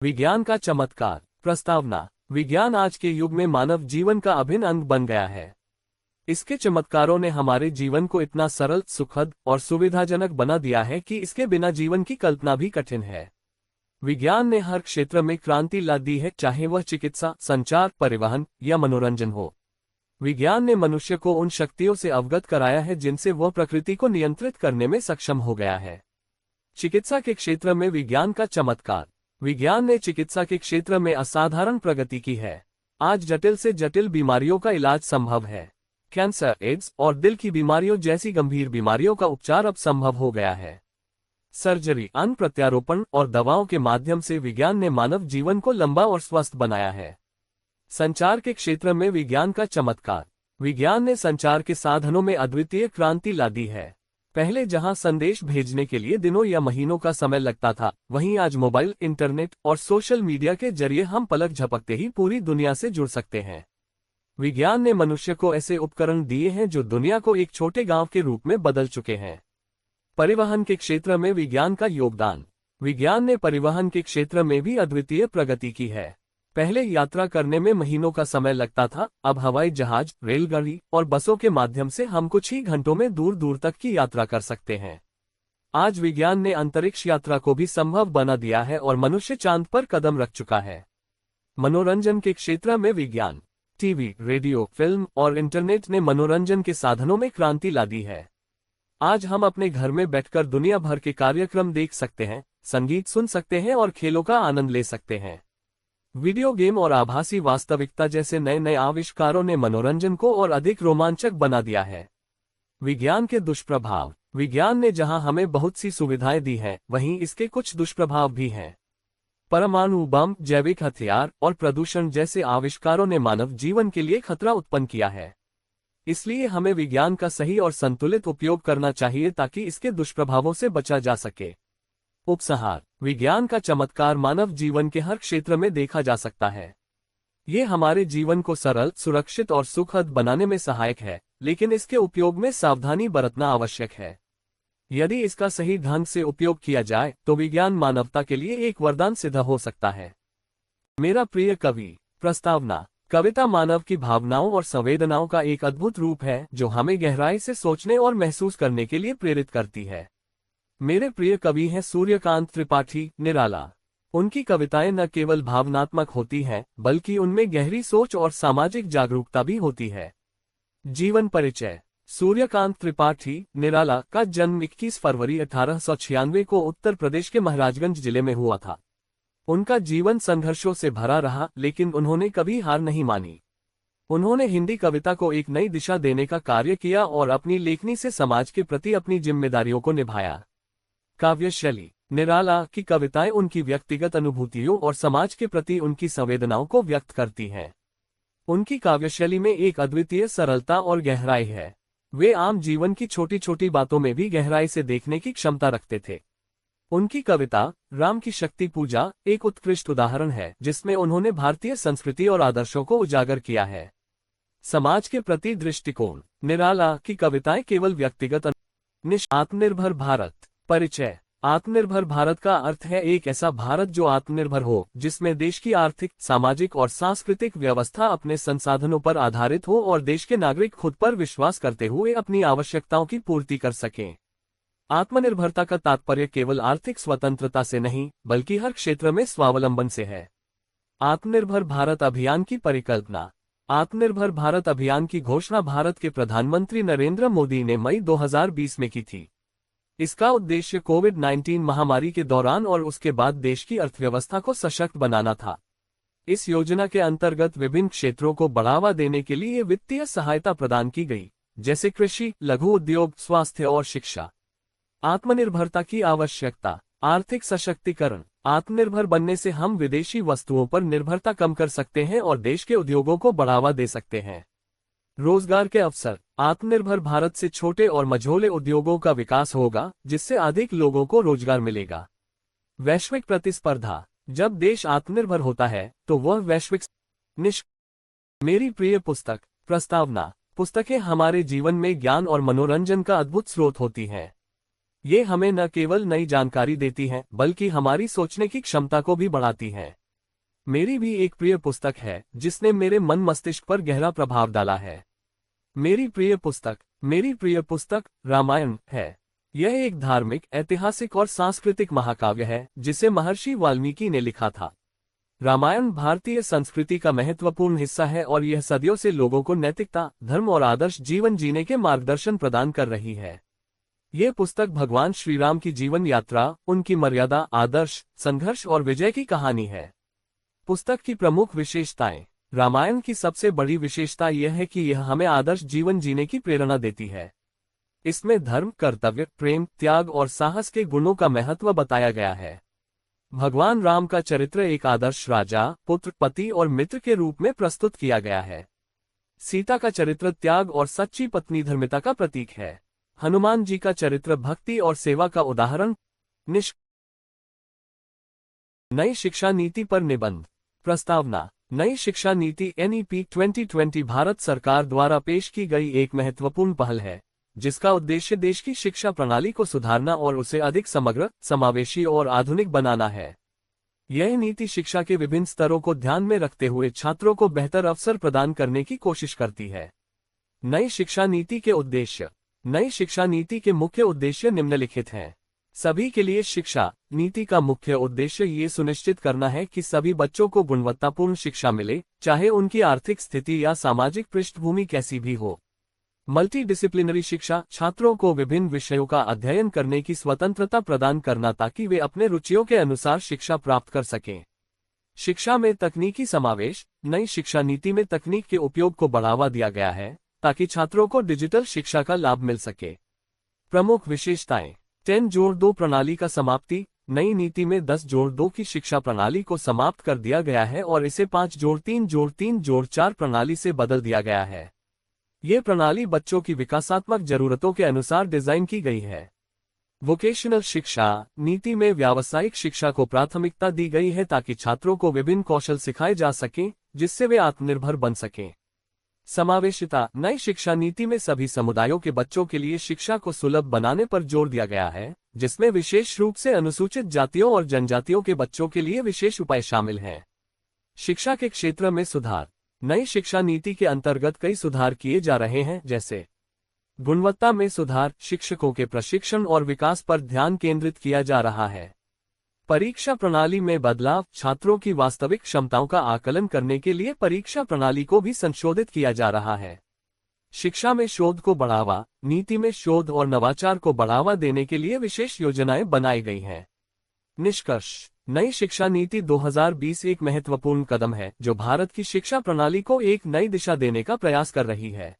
विज्ञान का चमत्कार। प्रस्तावना। विज्ञान आज के युग में मानव जीवन का अभिन्न अंग बन गया है। इसके चमत्कारों ने हमारे जीवन को इतना सरल, सुखद और सुविधाजनक बना दिया है कि इसके बिना जीवन की कल्पना भी कठिन है। विज्ञान ने हर क्षेत्र में क्रांति ला दी है, चाहे वह चिकित्सा, संचार, परिवहन या मनोरंजन हो। विज्ञान ने मनुष्य को उन शक्तियों से अवगत कराया है जिनसे वह प्रकृति को नियंत्रित करने में सक्षम हो गया है। चिकित्सा के क्षेत्र में विज्ञान का चमत्कार। विज्ञान ने चिकित्सा के क्षेत्र में असाधारण प्रगति की है। आज जटिल से जटिल बीमारियों का इलाज संभव है। कैंसर, एड्स और दिल की बीमारियों जैसी गंभीर बीमारियों का उपचार अब संभव हो गया है। सर्जरी, अंग प्रत्यारोपण और दवाओं के माध्यम से विज्ञान ने मानव जीवन को लंबा और स्वस्थ बनाया है। संचार के क्षेत्र में विज्ञान का चमत्कार। विज्ञान ने संचार के साधनों में अद्वितीय क्रांति ला दी है। पहले जहां संदेश भेजने के लिए दिनों या महीनों का समय लगता था, वहीं आज मोबाइल, इंटरनेट और सोशल मीडिया के जरिए हम पलक झपकते ही पूरी दुनिया से जुड़ सकते हैं। विज्ञान ने मनुष्य को ऐसे उपकरण दिए हैं जो दुनिया को एक छोटे गांव के रूप में बदल चुके हैं। परिवहन के क्षेत्र में विज्ञान का योगदान। विज्ञान ने परिवहन के क्षेत्र में भी अद्वितीय प्रगति की है। पहले यात्रा करने में महीनों का समय लगता था, अब हवाई जहाज, रेलगाड़ी और बसों के माध्यम से हम कुछ ही घंटों में दूर दूर तक की यात्रा कर सकते हैं। आज विज्ञान ने अंतरिक्ष यात्रा को भी संभव बना दिया है और मनुष्य चांद पर कदम रख चुका है। मनोरंजन के क्षेत्र में विज्ञान। टीवी, रेडियो, फिल्म और इंटरनेट ने मनोरंजन के साधनों में क्रांति ला दी है। आज हम अपने घर में बैठकर दुनिया भर के कार्यक्रम देख सकते हैं, संगीत सुन सकते हैं और खेलों का आनंद ले सकते हैं। वीडियो गेम और आभासी वास्तविकता जैसे नए नए आविष्कारों ने मनोरंजन को और अधिक रोमांचक बना दिया है। विज्ञान के दुष्प्रभाव। विज्ञान ने जहां हमें बहुत सी सुविधाएं दी हैं, वहीं इसके कुछ दुष्प्रभाव भी हैं। परमाणु बम, जैविक हथियार और प्रदूषण जैसे आविष्कारों ने मानव जीवन के लिए खतरा उत्पन्न किया है। इसलिए हमें विज्ञान का सही और संतुलित उपयोग करना चाहिए ताकि इसके दुष्प्रभावों से बचा जा सके। उपसंहार। विज्ञान का चमत्कार मानव जीवन के हर क्षेत्र में देखा जा सकता है। ये हमारे जीवन को सरल, सुरक्षित और सुखद बनाने में सहायक है, लेकिन इसके उपयोग में सावधानी बरतना आवश्यक है। यदि इसका सही ढंग से उपयोग किया जाए तो विज्ञान मानवता के लिए एक वरदान सिद्ध हो सकता है। मेरा प्रिय कवि। प्रस्तावना। कविता मानव की भावनाओं और संवेदनाओं का एक अद्भुत रूप है जो हमें गहराई से सोचने और महसूस करने के लिए प्रेरित करती है। मेरे प्रिय कवि हैं सूर्यकांत त्रिपाठी, निराला। उनकी कविताएं न केवल भावनात्मक होती हैं, बल्कि उनमें गहरी सोच और सामाजिक जागरूकता भी होती है। जीवन परिचय। सूर्यकांत त्रिपाठी, निराला का जन्म 21 फरवरी 1896 को उत्तर प्रदेश के महाराजगंज जिले में हुआ था। उनका जीवन संघर्षों से भरा रहा, लेकिन उन्होंने कभी हार नहीं मानी। उन्होंने हिंदी कविता को एक नई दिशा देने का कार्य किया और अपनी लेखनी से समाज के प्रति अपनी जिम्मेदारियों को निभाया। काव्य शैली। निराला की कविताएं उनकी व्यक्तिगत अनुभूतियों और समाज के प्रति उनकी संवेदनाओं को व्यक्त करती हैं। उनकी काव्य शैली में एक अद्वितीय सरलता और गहराई है। वे आम जीवन की छोटी छोटी बातों में भी गहराई से देखने की क्षमता रखते थे। उनकी कविता राम की शक्ति पूजा एक उत्कृष्ट उदाहरण है, जिसमें उन्होंने भारतीय संस्कृति और आदर्शों को उजागर किया है। समाज के प्रति दृष्टिकोण। निराला की कविताएं केवल व्यक्तिगत आत्मनिर्भर भारत। परिचय। आत्मनिर्भर भारत का अर्थ है एक ऐसा भारत जो आत्मनिर्भर हो, जिसमें देश की आर्थिक, सामाजिक और सांस्कृतिक व्यवस्था अपने संसाधनों पर आधारित हो और देश के नागरिक खुद पर विश्वास करते हुए अपनी आवश्यकताओं की पूर्ति कर सकें। आत्मनिर्भरता का तात्पर्य केवल आर्थिक स्वतंत्रता से नहीं, बल्कि हर क्षेत्र में स्वावलंबन से है। आत्मनिर्भर भारत अभियान की परिकल्पना। आत्मनिर्भर भारत अभियान की घोषणा भारत के प्रधानमंत्री नरेंद्र मोदी ने मई 2020 में की थी। इसका उद्देश्य कोविड-19 महामारी के दौरान और उसके बाद देश की अर्थव्यवस्था को सशक्त बनाना था। इस योजना के अंतर्गत विभिन्न क्षेत्रों को बढ़ावा देने के लिए वित्तीय सहायता प्रदान की गई, जैसे कृषि, लघु उद्योग, स्वास्थ्य और शिक्षा। आत्मनिर्भरता की आवश्यकता। आर्थिक सशक्तिकरण। आत्मनिर्भर बनने से हम विदेशी वस्तुओं पर निर्भरता कम कर सकते हैं और देश के उद्योगों को बढ़ावा दे सकते हैं। रोजगार के अवसर। आत्मनिर्भर भारत से छोटे और मझोले उद्योगों का विकास होगा, जिससे अधिक लोगों को रोजगार मिलेगा। वैश्विक प्रतिस्पर्धा। जब देश आत्मनिर्भर होता है तो वह वैश्विक मेरी प्रिय पुस्तक। प्रस्तावना। पुस्तकें हमारे जीवन में ज्ञान और मनोरंजन का अद्भुत स्रोत होती हैं। ये हमें न केवल नई जानकारी देती हैं बल्कि हमारी सोचने की क्षमता को भी बढ़ाती हैं। मेरी भी एक प्रिय पुस्तक है जिसने मेरे मन मस्तिष्क पर गहरा प्रभाव डाला है। मेरी प्रिय पुस्तक रामायण है। यह एक धार्मिक, ऐतिहासिक और सांस्कृतिक महाकाव्य है जिसे महर्षि वाल्मीकि ने लिखा था। रामायण भारतीय संस्कृति का महत्वपूर्ण हिस्सा है और यह सदियों से लोगों को नैतिकता, धर्म और आदर्श जीवन जीने के मार्गदर्शन प्रदान कर रही है। ये पुस्तक भगवान श्री राम की जीवन यात्रा, उनकी मर्यादा, आदर्श, संघर्ष और विजय की कहानी है। पुस्तक की प्रमुख विशेषताएं। रामायण की सबसे बड़ी विशेषता यह है कि यह हमें आदर्श जीवन जीने की प्रेरणा देती है। इसमें धर्म, कर्तव्य, प्रेम, त्याग और साहस के गुणों का महत्व बताया गया है। भगवान राम का चरित्र एक आदर्श राजा, पुत्र, पति और मित्र के रूप में प्रस्तुत किया गया है। सीता का चरित्र त्याग और सच्ची पत्नी धर्मिता का प्रतीक है। हनुमान जी का चरित्र भक्ति और सेवा का उदाहरण। नई शिक्षा नीति पर निबंध। प्रस्तावना। नई शिक्षा नीति NEP 2020 भारत सरकार द्वारा पेश की गई एक महत्वपूर्ण पहल है, जिसका उद्देश्य देश की शिक्षा प्रणाली को सुधारना और उसे अधिक समग्र, समावेशी और आधुनिक बनाना है। यह नीति शिक्षा के विभिन्न स्तरों को ध्यान में रखते हुए छात्रों को बेहतर अवसर प्रदान करने की कोशिश करती है। नई शिक्षा नीति के उद्देश्य। नई शिक्षा नीति के मुख्य उद्देश्य निम्नलिखित हैं। सभी के लिए शिक्षा। नीति का मुख्य उद्देश्य ये सुनिश्चित करना है कि सभी बच्चों को गुणवत्तापूर्ण शिक्षा मिले, चाहे उनकी आर्थिक स्थिति या सामाजिक पृष्ठभूमि कैसी भी हो। मल्टीडिसिप्लिनरी शिक्षा। छात्रों को विभिन्न विषयों का अध्ययन करने की स्वतंत्रता प्रदान करना ताकि वे अपने रुचियों के अनुसार शिक्षा प्राप्त कर सकें। शिक्षा में तकनीकी समावेश। नई शिक्षा नीति में तकनीक के उपयोग को बढ़ावा दिया गया है ताकि छात्रों को डिजिटल शिक्षा का लाभ मिल सके। प्रमुख विशेषताएं। 10-2 प्रणाली का समाप्ति। नई नीति में 10-2 की शिक्षा प्रणाली को समाप्त कर दिया गया है और इसे 5-3-3-4 प्रणाली से बदल दिया गया है। ये प्रणाली बच्चों की विकासात्मक जरूरतों के अनुसार डिजाइन की गई है। वोकेशनल शिक्षा। नीति में व्यावसायिक शिक्षा को प्राथमिकता दी गई है ताकि छात्रों को विभिन्न कौशल सिखाए जा सकें, जिससे वे आत्मनिर्भर बन सकें। समावेशिता। नई शिक्षा नीति में सभी समुदायों के बच्चों के लिए शिक्षा को सुलभ बनाने पर जोर दिया गया है, जिसमें विशेष रूप से अनुसूचित जातियों और जनजातियों के बच्चों के लिए विशेष उपाय शामिल हैं। शिक्षा के क्षेत्र में सुधार। नई शिक्षा नीति के अंतर्गत कई सुधार किए जा रहे हैं, जैसे गुणवत्ता में सुधार। शिक्षकों के प्रशिक्षण और विकास पर ध्यान केंद्रित किया जा रहा है। परीक्षा प्रणाली में बदलाव। छात्रों की वास्तविक क्षमताओं का आकलन करने के लिए परीक्षा प्रणाली को भी संशोधित किया जा रहा है। शिक्षा में शोध को बढ़ावा। नीति में शोध और नवाचार को बढ़ावा देने के लिए विशेष योजनाएं बनाई गई हैं। निष्कर्ष। नई शिक्षा नीति 2020 एक महत्वपूर्ण कदम है जो भारत की शिक्षा प्रणाली को एक नई दिशा देने का प्रयास कर रही है।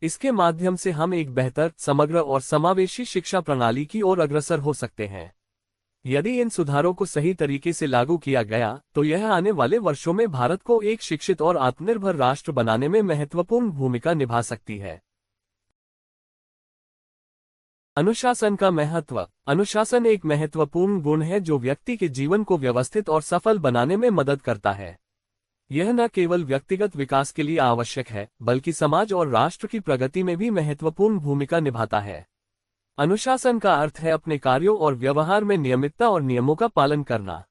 इसके माध्यम से हम एक बेहतर, समग्र और समावेशी शिक्षा प्रणाली की ओर अग्रसर हो सकते हैं। यदि इन सुधारों को सही तरीके से लागू किया गया तो यह आने वाले वर्षों में भारत को एक शिक्षित और आत्मनिर्भर राष्ट्र बनाने में महत्वपूर्ण भूमिका निभा सकती है। अनुशासन का महत्व। अनुशासन एक महत्वपूर्ण गुण है जो व्यक्ति के जीवन को व्यवस्थित और सफल बनाने में मदद करता है। यह न केवल व्यक्तिगत विकास के लिए आवश्यक है, बल्कि समाज और राष्ट्र की प्रगति में भी महत्वपूर्ण भूमिका निभाता है। अनुशासन का अर्थ है अपने कार्यों और व्यवहार में नियमितता और नियमों का पालन करना।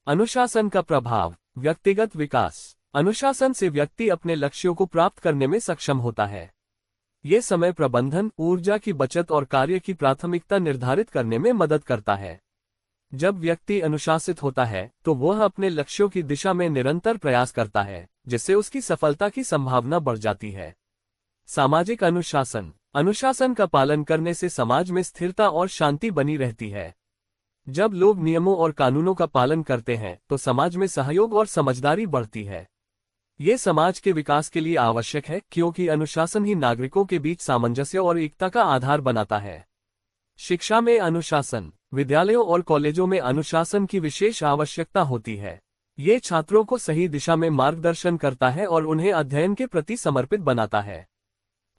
अनुशासन का प्रभाव। व्यक्तिगत विकास। अनुशासन से व्यक्ति अपने लक्ष्यों को प्राप्त करने में सक्षम होता है। ये समय प्रबंधन, ऊर्जा की बचत और कार्य की प्राथमिकता निर्धारित करने में मदद करता है। जब व्यक्ति अनुशासित होता है तो वह अपने लक्ष्यों की दिशा में निरंतर प्रयास करता है, जिससे उसकी सफलता की संभावना बढ़ जाती है। सामाजिक अनुशासन। अनुशासन का पालन करने से समाज में स्थिरता और शांति बनी रहती है। जब लोग नियमों और कानूनों का पालन करते हैं तो समाज में सहयोग और समझदारी बढ़ती है। ये समाज के विकास के लिए आवश्यक है क्योंकि अनुशासन ही नागरिकों के बीच सामंजस्य और एकता का आधार बनाता है। शिक्षा में अनुशासन। विद्यालयों और कॉलेजों में अनुशासन की विशेष आवश्यकता होती है। ये छात्रों को सही दिशा में मार्गदर्शन करता है और उन्हें अध्ययन के प्रति समर्पित बनाता है।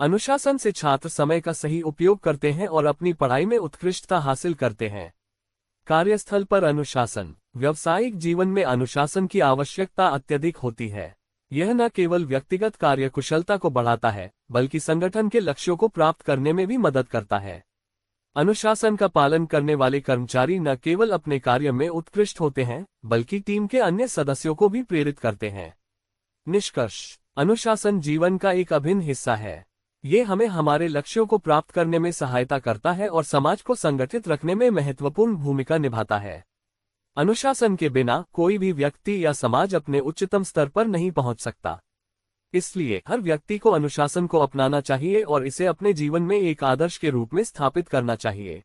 अनुशासन से छात्र समय का सही उपयोग करते हैं और अपनी पढ़ाई में उत्कृष्टता हासिल करते हैं। कार्यस्थल पर अनुशासन। व्यावसायिक जीवन में अनुशासन की आवश्यकता अत्यधिक होती है। यह न केवल व्यक्तिगत कार्यकुशलता को बढ़ाता है, बल्कि संगठन के लक्ष्यों को प्राप्त करने में भी मदद करता है। अनुशासन का पालन करने वाले कर्मचारी न केवल अपने कार्य में उत्कृष्ट होते हैं, बल्कि टीम के अन्य सदस्यों को भी प्रेरित करते हैं। निष्कर्ष: अनुशासन जीवन का एक अभिन्न हिस्सा है। ये हमें हमारे लक्ष्यों को प्राप्त करने में सहायता करता है और समाज को संगठित रखने में महत्वपूर्ण भूमिका निभाता है। अनुशासन के बिना कोई भी व्यक्ति या समाज अपने उच्चतम स्तर पर नहीं पहुंच सकता। इसलिए हर व्यक्ति को अनुशासन को अपनाना चाहिए और इसे अपने जीवन में एक आदर्श के रूप में स्थापित करना चाहिए।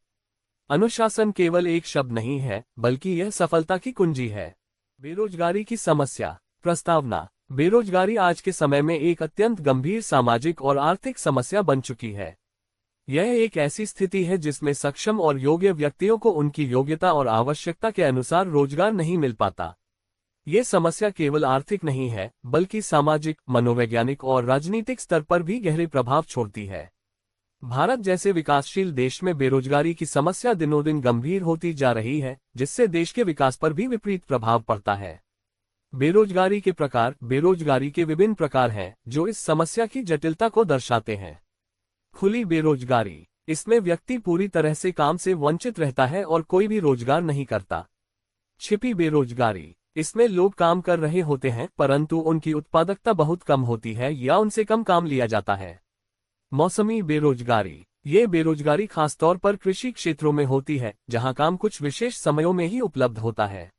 अनुशासन केवल एक शब्द नहीं है, बल्कि यह सफलता की कुंजी है। बेरोजगारी की समस्या। प्रस्तावना: बेरोजगारी आज के समय में एक अत्यंत गंभीर सामाजिक और आर्थिक समस्या बन चुकी है। यह एक ऐसी स्थिति है जिसमें सक्षम और योग्य व्यक्तियों को उनकी योग्यता और आवश्यकता के अनुसार रोजगार नहीं मिल पाता। ये समस्या केवल आर्थिक नहीं है, बल्कि सामाजिक, मनोवैज्ञानिक और राजनीतिक स्तर पर भी गहरे प्रभाव छोड़ती है। भारत जैसे विकासशील देश में बेरोजगारी की समस्या दिनों दिन गंभीर होती जा रही है, जिससे देश के विकास पर भी विपरीत प्रभाव पड़ता है। बेरोजगारी के प्रकार। बेरोजगारी के विभिन्न प्रकार हैं, जो इस समस्या की जटिलता को दर्शाते हैं। खुली बेरोजगारी: इसमें व्यक्ति पूरी तरह से काम से वंचित रहता है और कोई भी रोजगार नहीं करता। छिपी बेरोजगारी: इसमें लोग काम कर रहे होते हैं, परंतु उनकी उत्पादकता बहुत कम होती है या उनसे कम काम लिया जाता है। मौसमी बेरोजगारी: ये बेरोजगारी खासतौर पर कृषि क्षेत्रों में होती है, जहां काम कुछ विशेष समयों में ही उपलब्ध होता है।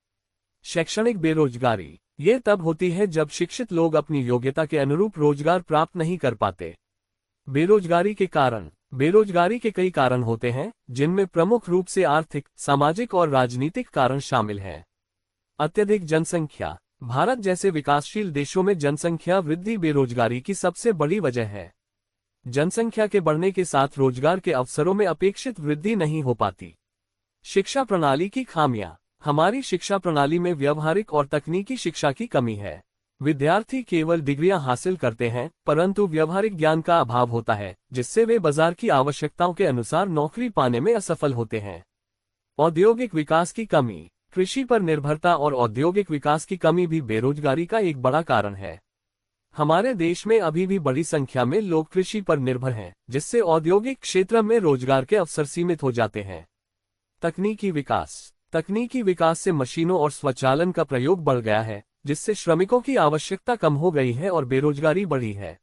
शैक्षणिक बेरोजगारी: ये तब होती है जब शिक्षित लोग अपनी योग्यता के अनुरूप रोजगार प्राप्त नहीं कर पाते। बेरोजगारी के कारण। बेरोजगारी के कई कारण होते हैं, जिनमें प्रमुख रूप से आर्थिक, सामाजिक और राजनीतिक कारण शामिल हैं। अत्यधिक जनसंख्या: भारत जैसे विकासशील देशों में जनसंख्या वृद्धि बेरोजगारी की सबसे बड़ी वजह है। जनसंख्या के बढ़ने के साथ रोजगार के अवसरों में अपेक्षित वृद्धि नहीं हो पाती। शिक्षा प्रणाली की खामियां: हमारी शिक्षा प्रणाली में व्यवहारिक और तकनीकी शिक्षा की कमी है। विद्यार्थी केवल डिग्रियां हासिल करते हैं, परंतु व्यवहारिक ज्ञान का अभाव होता है, जिससे वे बाजार की आवश्यकताओं के अनुसार नौकरी पाने में असफल होते हैं। औद्योगिक विकास की कमी: कृषि पर निर्भरता और औद्योगिक विकास की कमी भी बेरोजगारी का एक बड़ा कारण है। हमारे देश में अभी भी बड़ी संख्या में लोग कृषि पर निर्भर हैं, जिससे औद्योगिक क्षेत्र में रोजगार के अवसर सीमित हो जाते हैं। तकनीकी विकास: तकनीकी विकास से मशीनों और स्वचालन का प्रयोग बढ़ गया है, जिससे श्रमिकों की आवश्यकता कम हो गई है और बेरोजगारी बढ़ी है।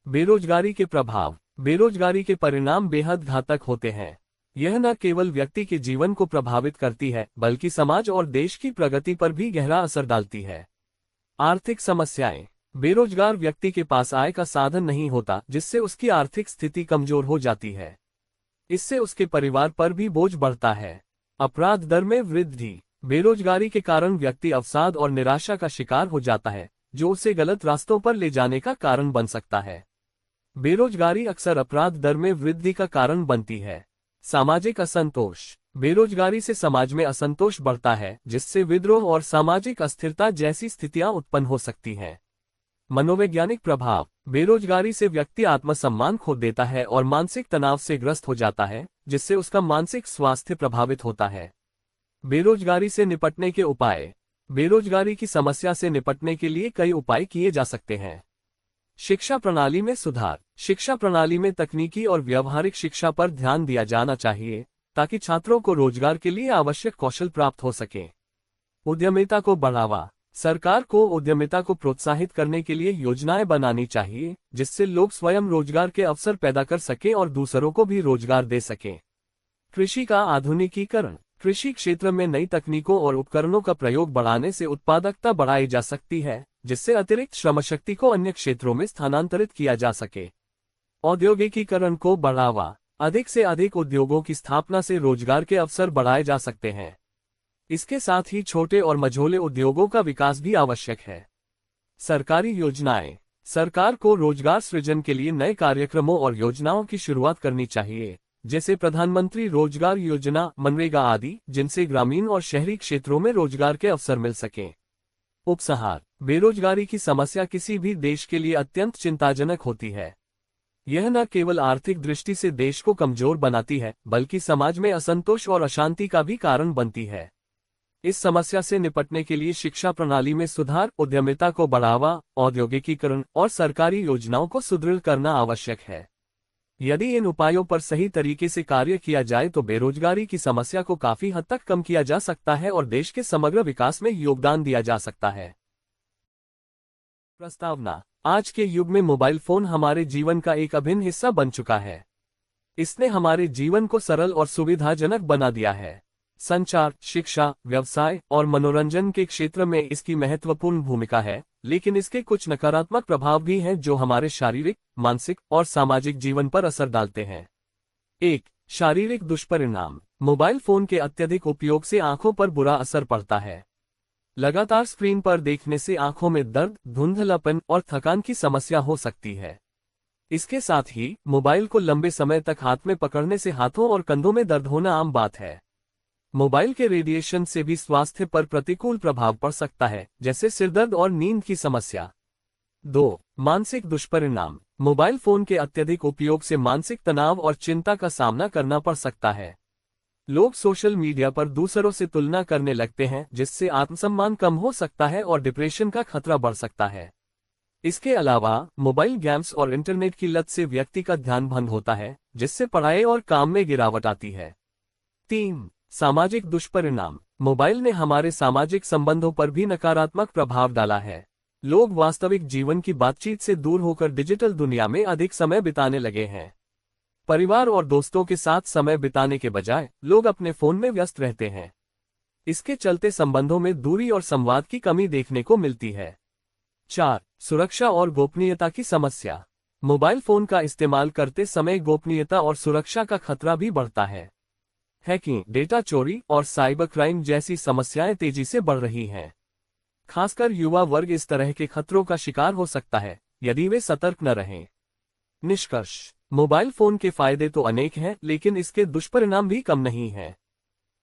बेरोजगारी के प्रभाव: बेरोजगारी के परिणाम बेहद घातक होते हैं। यह न केवल व्यक्ति के जीवन को प्रभावित करती है, बल्कि समाज और देश की प्रगति पर भी गहरा असर डालती है। आर्थिक समस्याएं: बेरोजगार व्यक्ति के पास आय का साधन नहीं होता, जिससे उसकी आर्थिक स्थिति कमजोर हो जाती है। इससे उसके परिवार पर भी बोझ बढ़ता है। अपराध दर में वृद्धि: बेरोजगारी के कारण व्यक्ति अवसाद और निराशा का शिकार हो जाता है, जो उसे गलत रास्तों पर ले जाने का कारण बन सकता है। बेरोजगारी अक्सर अपराध दर में वृद्धि का कारण बनती है। सामाजिक असंतोष: बेरोजगारी से समाज में असंतोष बढ़ता है, जिससे विद्रोह और सामाजिक अस्थिरता जैसी स्थितियां उत्पन्न हो सकती हैं। मनोवैज्ञानिक प्रभाव: बेरोजगारी से व्यक्ति आत्मसम्मान खो देता है और मानसिक तनाव से ग्रस्त हो जाता है, जिससे उसका मानसिक स्वास्थ्य प्रभावित होता है। बेरोजगारी से निपटने के उपाय: बेरोजगारी की समस्या से निपटने के लिए कई उपाय किए जा सकते हैं। शिक्षा प्रणाली में सुधार: शिक्षा प्रणाली में तकनीकी और व्यावहारिक शिक्षा पर ध्यान दिया जाना चाहिए, ताकि छात्रों को रोजगार के लिए आवश्यक कौशल प्राप्त हो सके। उद्यमिता को बढ़ावा: सरकार को उद्यमिता को प्रोत्साहित करने के लिए योजनाएं बनानी चाहिए, जिससे लोग स्वयं रोजगार के अवसर पैदा कर सकें और दूसरों को भी रोजगार दे सकें। कृषि का आधुनिकीकरण: कृषि क्षेत्र में नई तकनीकों और उपकरणों का प्रयोग बढ़ाने से उत्पादकता बढ़ाई जा सकती है, जिससे अतिरिक्त श्रमशक्ति को अन्य क्षेत्रों में स्थानांतरित किया जा सके। औद्योगिकीकरण को बढ़ावा: अधिक से अधिक उद्योगों की स्थापना से रोजगार के अवसर बढ़ाए जा सकते हैं। इसके साथ ही छोटे और मझोले उद्योगों का विकास भी आवश्यक है। सरकारी योजनाएं: सरकार को रोजगार सृजन के लिए नए कार्यक्रमों और योजनाओं की शुरुआत करनी चाहिए, जैसे प्रधानमंत्री रोजगार योजना, मनरेगा आदि, जिनसे ग्रामीण और शहरी क्षेत्रों में रोजगार के अवसर मिल सकें। उपसंहार: बेरोजगारी की समस्या किसी भी देश के लिए अत्यंत चिंताजनक होती है। यह न केवल आर्थिक दृष्टि से देश को कमजोर बनाती है, बल्कि समाज में असंतोष और अशांति का भी कारण बनती है। इस समस्या से निपटने के लिए शिक्षा प्रणाली में सुधार, उद्यमिता को बढ़ावा, औद्योगिकीकरण और सरकारी योजनाओं को सुदृढ़ करना आवश्यक है। यदि इन उपायों पर सही तरीके से कार्य किया जाए तो बेरोजगारी की समस्या को काफी हद तक कम किया जा सकता है और देश के समग्र विकास में योगदान दिया जा सकता है। प्रस्तावना: आज के युग में मोबाइल फोन हमारे जीवन का एक अभिन्न हिस्सा बन चुका है। इसने हमारे जीवन को सरल और सुविधाजनक बना दिया है। संचार, शिक्षा, व्यवसाय और मनोरंजन के क्षेत्र में इसकी महत्वपूर्ण भूमिका है, लेकिन इसके कुछ नकारात्मक प्रभाव भी हैं जो हमारे शारीरिक, मानसिक और सामाजिक जीवन पर असर डालते हैं। 1. शारीरिक दुष्परिणाम: मोबाइल फोन के अत्यधिक उपयोग से आंखों पर बुरा असर पड़ता है। लगातार स्क्रीन पर देखने से आंखों में दर्द, धुंधलापन और थकान की समस्या हो सकती है। इसके साथ ही मोबाइल को लंबे समय तक हाथ में पकड़ने से हाथों और कंधों में दर्द होना आम बात है। मोबाइल के रेडिएशन से भी स्वास्थ्य पर प्रतिकूल प्रभाव पड़ सकता है, जैसे सिरदर्द और नींद की समस्या। 2. मानसिक दुष्परिणाम: मोबाइल फोन के अत्यधिक उपयोग से मानसिक तनाव और चिंता का सामना करना पड़ सकता है। लोग सोशल मीडिया पर दूसरों से तुलना करने लगते हैं, जिससे आत्मसम्मान कम हो सकता है और डिप्रेशन का खतरा बढ़ सकता है। इसके अलावा मोबाइल गेम्स और इंटरनेट की लत से व्यक्ति का ध्यान भंग होता है, जिससे पढ़ाई और काम में गिरावट आती है। 3. सामाजिक दुष्परिणाम: मोबाइल ने हमारे सामाजिक संबंधों पर भी नकारात्मक प्रभाव डाला है। लोग वास्तविक जीवन की बातचीत से दूर होकर डिजिटल दुनिया में अधिक समय बिताने लगे हैं। परिवार और दोस्तों के साथ समय बिताने के बजाय लोग अपने फोन में व्यस्त रहते हैं। इसके चलते संबंधों में दूरी और संवाद की कमी देखने को मिलती है। 4. सुरक्षा और गोपनीयता की समस्या: मोबाइल फोन का इस्तेमाल करते समय गोपनीयता और सुरक्षा का खतरा भी बढ़ता है। हैकिंग, डेटा चोरी और साइबर क्राइम जैसी समस्याएं तेजी से बढ़ रही हैं। खासकर युवा वर्ग इस तरह के खतरों का शिकार हो सकता है यदि वे सतर्क न रहें। निष्कर्ष: मोबाइल फोन के फायदे तो अनेक हैं, लेकिन इसके दुष्परिणाम भी कम नहीं हैं।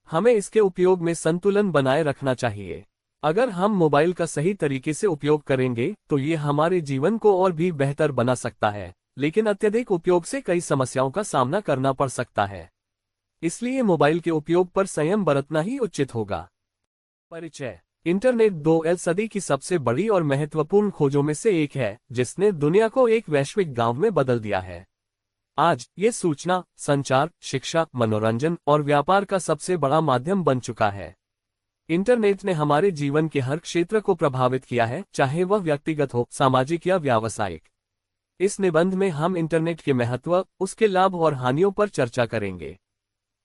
हमें इसके उपयोग में संतुलन बनाए रखना चाहिए। अगर हम मोबाइल का सही तरीके से उपयोग करेंगे तो ये हमारे जीवन को और भी बेहतर बना सकता है, लेकिन अत्यधिक उपयोग से कई समस्याओं का सामना करना पड़ सकता है। इसलिए मोबाइल के उपयोग पर संयम बरतना ही उचित होगा। परिचय: इंटरनेट 2 सदी की सबसे बड़ी और महत्वपूर्ण खोजों में से एक है, जिसने दुनिया को एक वैश्विक गांव में बदल दिया है। आज ये सूचना, संचार, शिक्षा, मनोरंजन और व्यापार का सबसे बड़ा माध्यम बन चुका है। इंटरनेट ने हमारे जीवन के हर क्षेत्र को प्रभावित किया है, चाहे वह व्यक्तिगत हो, सामाजिक या व्यावसायिक। इस निबंध में हम इंटरनेट के महत्व, उसके लाभ और हानियों पर चर्चा करेंगे।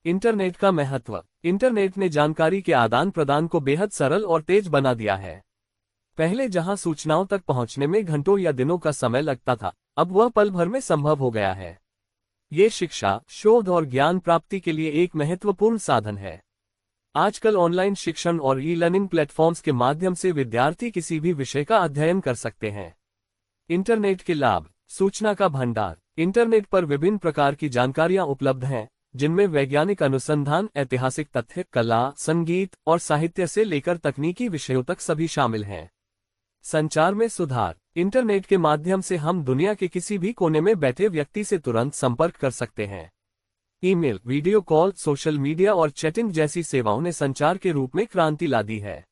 इंटरनेट का महत्व: इंटरनेट ने जानकारी के आदान प्रदान को बेहद सरल और तेज बना दिया है। पहले जहां सूचनाओं तक पहुंचने में घंटों या दिनों का समय लगता था, अब वह पल भर में संभव हो गया है। ये शिक्षा, शोध और ज्ञान प्राप्ति के लिए एक महत्वपूर्ण साधन है। आजकल ऑनलाइन शिक्षण और ई-लर्निंग प्लेटफॉर्म्स के माध्यम से विद्यार्थी किसी भी विषय का अध्ययन कर सकते हैं। इंटरनेट के लाभ: सूचना का भंडार: इंटरनेट पर विभिन्न प्रकार की जानकारियां उपलब्ध हैं, जिनमें वैज्ञानिक अनुसंधान, ऐतिहासिक तथ्य, कला, संगीत और साहित्य से लेकर तकनीकी विषयों तक सभी शामिल हैं। संचार में सुधार: इंटरनेट के माध्यम से हम दुनिया के किसी भी कोने में बैठे व्यक्ति से तुरंत संपर्क कर सकते हैं। Email, video call, social media और चैटिंग जैसी सेवाओं ने संचार के रूप में क्रांति ला दी है।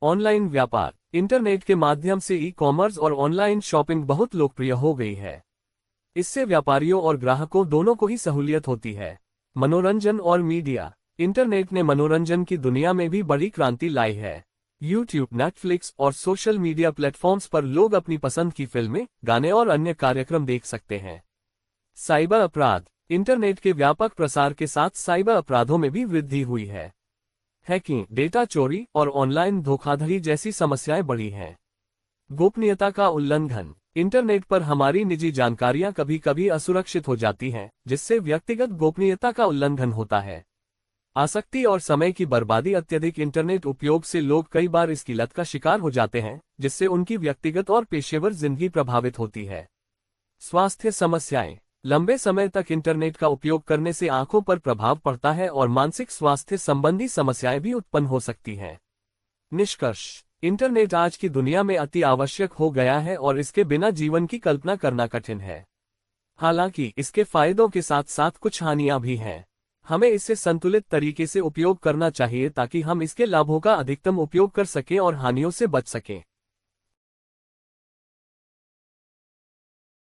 ऑनलाइन व्यापार: इंटरनेट के माध्यम से ई-कॉमर्स और ऑनलाइन शॉपिंग बहुत लोकप्रिय हो गई है। इससे व्यापारियों और ग्राहकों दोनों को ही सहूलियत होती है। मनोरंजन और मीडिया: इंटरनेट ने मनोरंजन की दुनिया में भी बड़ी क्रांति लाई है। यूट्यूब, नेटफ्लिक्स और सोशल मीडिया प्लेटफॉर्म्स पर लोग अपनी पसंद की फिल्में, गाने और अन्य कार्यक्रम देख सकते हैं। साइबर अपराध: इंटरनेट के व्यापक प्रसार के साथ साइबर अपराधों में भी वृद्धि हुई है। हैकिंग, डेटा चोरी और ऑनलाइन धोखाधड़ी जैसी समस्याएं बढ़ी हैं। गोपनीयता का उल्लंघन: इंटरनेट पर हमारी निजी जानकारियां कभी कभी असुरक्षित हो जाती हैं, जिससे व्यक्तिगत गोपनीयता का उल्लंघन होता है। आसक्ति और समय की बर्बादी: अत्यधिक इंटरनेट उपयोग से लोग कई बार इसकी लत का शिकार हो जाते हैं, जिससे उनकी व्यक्तिगत और पेशेवर जिंदगी प्रभावित होती है। स्वास्थ्य समस्याएं: लंबे समय तक इंटरनेट का उपयोग करने से आंखों पर प्रभाव पड़ता है और मानसिक स्वास्थ्य संबंधी समस्याएं भी उत्पन्न हो सकती हैं। निष्कर्ष: इंटरनेट आज की दुनिया में अति आवश्यक हो गया है और इसके बिना जीवन की कल्पना करना कठिन है। हालांकि इसके फायदों के साथ साथ कुछ हानियां भी हैं। हमें इसे संतुलित तरीके से उपयोग करना चाहिए ताकि हम इसके लाभों का अधिकतम उपयोग कर सकें और हानियों से बच सकें।